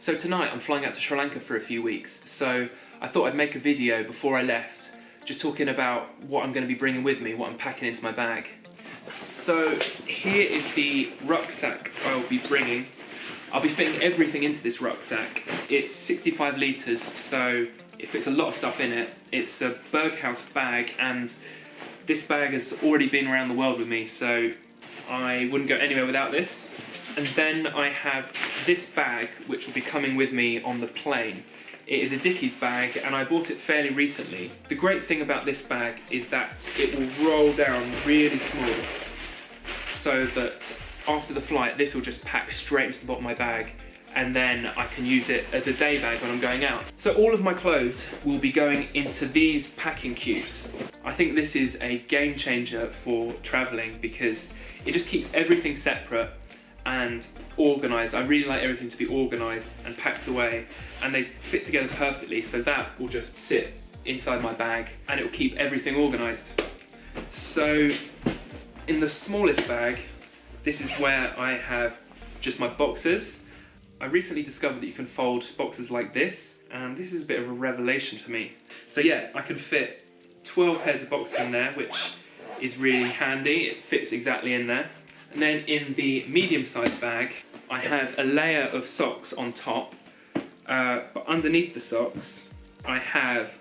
So tonight I'm flying out to Sri Lanka for a few weeks, so I thought I'd make a video before I left, just talking about what I'm going to be bringing with me, what I'm packing into my bag. So here is the rucksack I'll be bringing. I'll be fitting everything into this rucksack. It's 65 litres, so it fits a lot of stuff in it. It's a Berghaus bag, and this bag has already been around the world with me, so I wouldn't go anywhere without this. And then I have this bag, which will be coming with me on the plane. It is a Dickies bag, and I bought it fairly recently. The great thing about this bag is that it will roll down really small, so that after the flight, this will just pack straight into the bottom of my bag, and then I can use it as a day bag when I'm going out. So all of my clothes will be going into these packing cubes. I think this is a game changer for traveling because it just keeps everything separate and organised. I really like everything to be organised and packed away, and they fit together perfectly, so that will just sit inside my bag and it will keep everything organised. So in the smallest bag, this is where I have just my boxers. I recently discovered that you can fold boxers like this, and this is a bit of a revelation for me. So yeah, I can fit 12 pairs of boxers in there, which is really handy. It fits exactly in there. And then in the medium-sized bag, I have a layer of socks on top, but underneath the socks, I have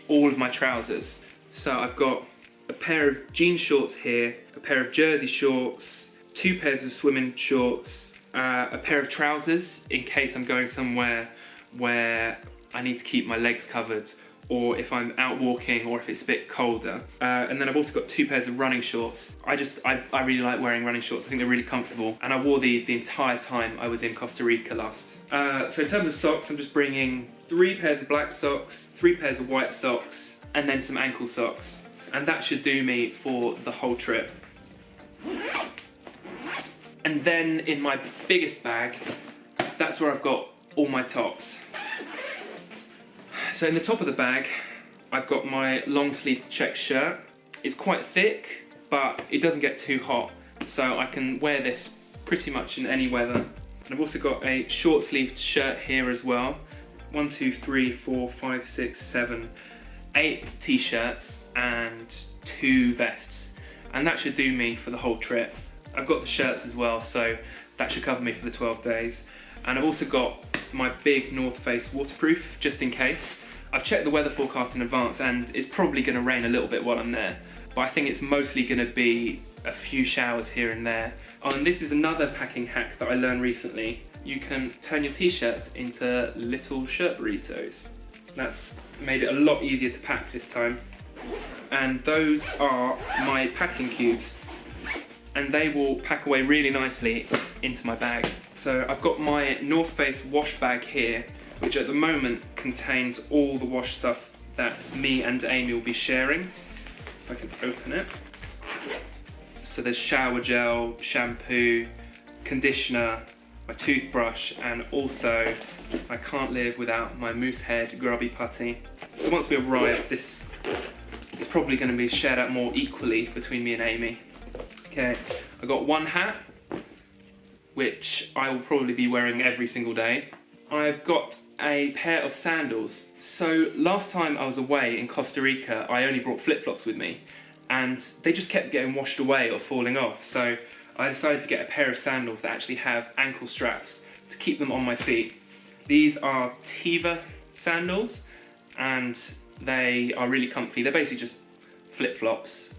all of my trousers. So I've got a pair of jean shorts here, a pair of jersey shorts, 2 pairs of swimming shorts, a pair of trousers in case I'm going somewhere where I need to keep my legs covered, or if I'm out walking, or if it's a bit colder. And then I've also got 2 pairs of running shorts. I really like wearing running shorts. I think they're really comfortable. And I wore these the entire time I was in Costa Rica last. So in terms of socks, I'm just bringing 3 pairs of black socks, 3 pairs of white socks, and then some ankle socks. And that should do me for the whole trip. And then in my biggest bag, that's where I've got all my tops. So in the top of the bag, I've got my long sleeve check shirt. It's quite thick, but it doesn't get too hot, so I can wear this pretty much in any weather. And I've also got a short sleeved shirt here as well. 1, 2, 3, 4, 5, 6, 7, 8 t-shirts and 2 vests. And that should do me for the whole trip. I've got the shirts as well, so that should cover me for the 12 days. And I've also got my big North Face waterproof, just in case. I've checked the weather forecast in advance, and it's probably going to rain a little bit while I'm there, but I think it's mostly going to be a few showers here and there. Oh, and this is another packing hack that I learned recently. You can turn your t-shirts into little shirt burritos. That's made it a lot easier to pack this time. And those are my packing cubes, and they will pack away really nicely into my bag. So I've got my North Face wash bag here, which at the moment contains all the wash stuff that me and Amy will be sharing. If I can open it. So there's shower gel, shampoo, conditioner, my toothbrush, and also I can't live without my moose head grubby putty. So once we arrive, this is probably going to be shared out more equally between me and Amy. Okay, I got one hat, which I will probably be wearing every single day. I've got a pair of sandals. So last time I was away in Costa Rica, I only brought flip-flops with me, and they just kept getting washed away or falling off. So I decided to get a pair of sandals that actually have ankle straps to keep them on my feet. These are Teva Sandals, and they are really comfy. They're basically just flip-flops,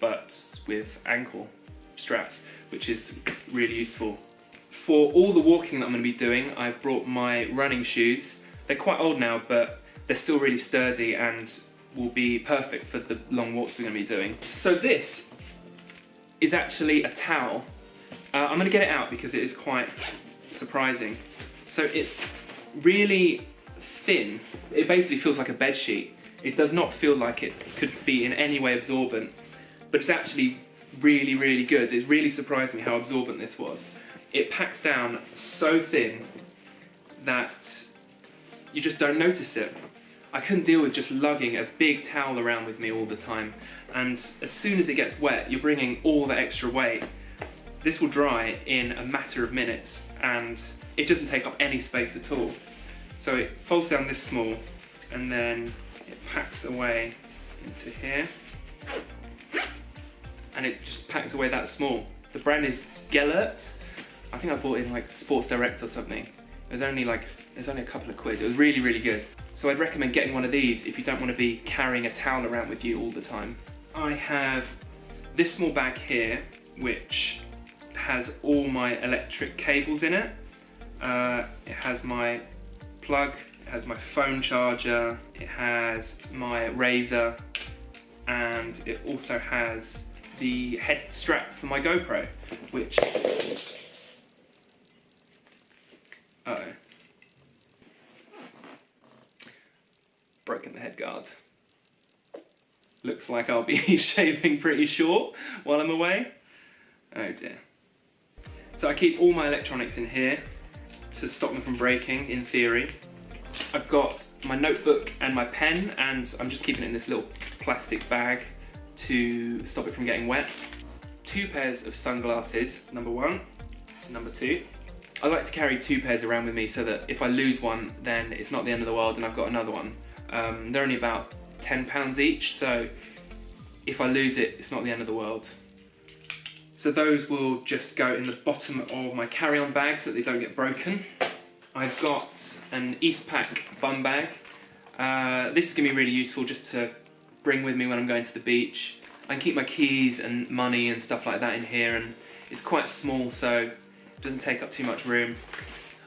but with ankle straps, which is really useful. For all the walking that I'm going to be doing, I've brought my running shoes. They're quite old now, but they're still really sturdy and will be perfect for the long walks we're going to be doing. So this is actually a towel. I'm going to get it out because it is quite surprising. So it's really thin. It basically feels like a bed sheet. It does not feel like it could be in any way absorbent, but it's actually really, really good. It really surprised me how absorbent this was. It packs down so thin that you just don't notice it. I couldn't deal with just lugging a big towel around with me all the time, and as soon as it gets wet, you're bringing all the extra weight. This will dry in a matter of minutes, and it doesn't take up any space at all. So it folds down this small, and then it packs away into here, and it just packs away that small. The brand is Gellert. I think I bought it in like Sports Direct or something. It was only a couple of quid. It was really, really good. So I'd recommend getting one of these if you don't want to be carrying a towel around with you all the time. I have this small bag here, which has all my electric cables in it. It has my plug, it has my phone charger, it has my razor, and it also has the head strap for my GoPro, which... Uh-oh. Broken the head guard. Looks like I'll be shaving pretty short while I'm away. Oh dear. So I keep all my electronics in here to stop them from breaking, in theory. I've got my notebook and my pen, and I'm just keeping it in this little plastic bag to stop it from getting wet. 2 pairs of sunglasses, number 1. Number 2. I like to carry 2 pairs around with me so that if I lose one, then it's not the end of the world and I've got another one. They're only about £10 each, so if I lose it, it's not the end of the world. So those will just go in the bottom of my carry-on bag so that they don't get broken. I've got an Eastpak bum bag. This is going to be really useful just to bring with me when I'm going to the beach. I can keep my keys and money and stuff like that in here, and it's quite small, so it doesn't take up too much room.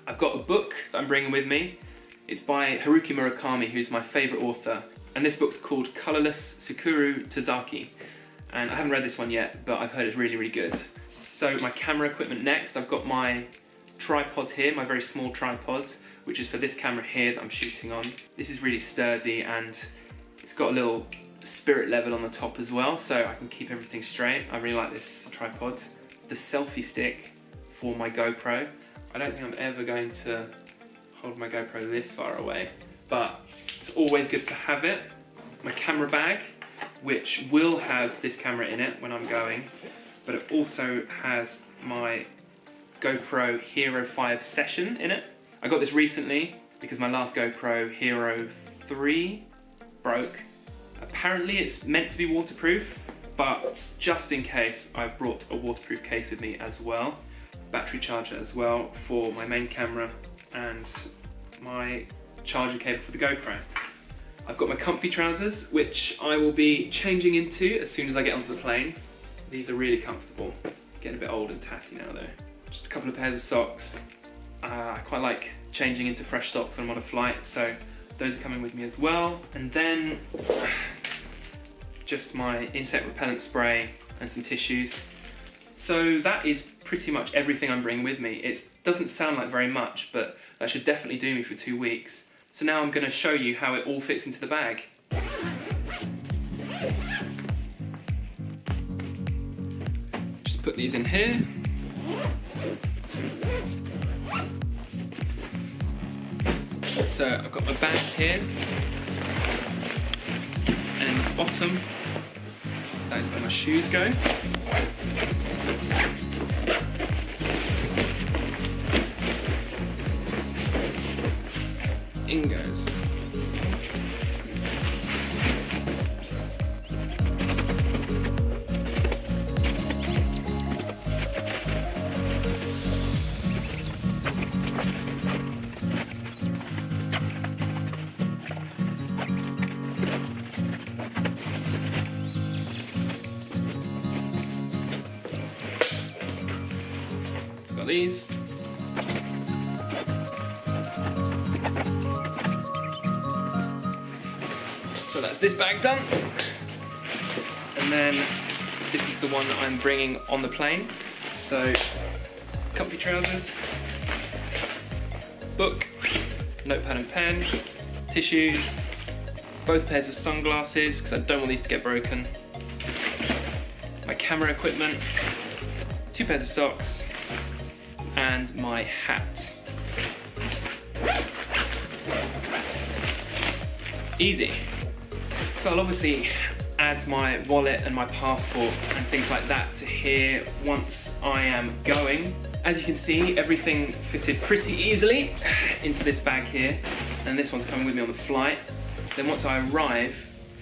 I've got a book that I'm bringing with me. It's by Haruki Murakami, who's my favourite author, and this book's called Colourless Tsukuru Tozaki. And I haven't read this one yet, but I've heard it's really, really good. So my camera equipment next, I've got my tripod here, my very small tripod, which is for this camera here that I'm shooting on. This is really sturdy, and it's got a little spirit level on the top as well, so I can keep everything straight. I really like this tripod. The selfie stick for my GoPro. I don't think I'm ever going to hold my GoPro this far away, but it's always good to have it. My camera bag, which will have this camera in it when I'm going, but it also has my GoPro Hero 5 Session in it. I got this recently because my last GoPro Hero 3 broke. Apparently it's meant to be waterproof, but just in case, I've brought a waterproof case with me as well. Battery charger as well for my main camera, and my charger cable for the GoPro. I've got my comfy trousers, which I will be changing into as soon as I get onto the plane. These are really comfortable. Getting a bit old and tatty now though. Just a couple of pairs of socks. I quite like changing into fresh socks when I'm on a flight, so those are coming with me as well. And then just my insect repellent spray and some tissues. So that is pretty much everything I'm bringing with me. It doesn't sound like very much, but that should definitely do me for 2 weeks. So now I'm going to show you how it all fits into the bag. Just put these in here. So I've got my bag here, and in the bottom, that is where my shoes go. In goes. Got these. So that's this bag done, and then this is the one that I'm bringing on the plane. So comfy trousers, book, notepad and pen, tissues, both pairs of sunglasses because I don't want these to get broken, my camera equipment, 2 pairs of socks, and my hat. Easy. So I'll obviously add my wallet and my passport and things like that to here once I am going, As you can see, everything fitted pretty easily into this bag here, and this one's coming with me on the flight. Then once I arrive,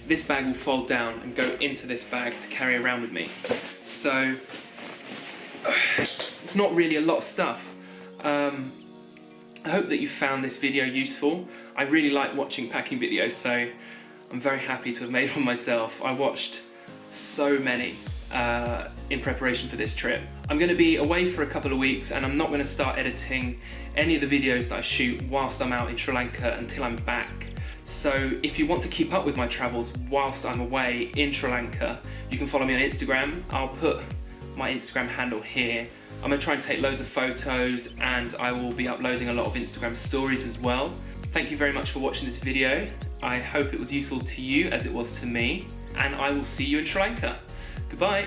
this bag will fold down and go into this bag to carry around with me. So it's not really a lot of stuff. I hope that you found this video useful. I really like watching packing videos, so I'm very happy to have made one myself. I watched so many in preparation for this trip. I'm going to be away for a couple of weeks, and I'm not going to start editing any of the videos that I shoot whilst I'm out in Sri Lanka until I'm back. So if you want to keep up with my travels whilst I'm away in Sri Lanka, you can follow me on Instagram. I'll put my Instagram handle here. I'm going to try and take loads of photos, and I will be uploading a lot of Instagram stories as well. Thank you very much for watching this video. I hope it was useful to you as it was to me, and I will see you in Sri Lanka. Goodbye.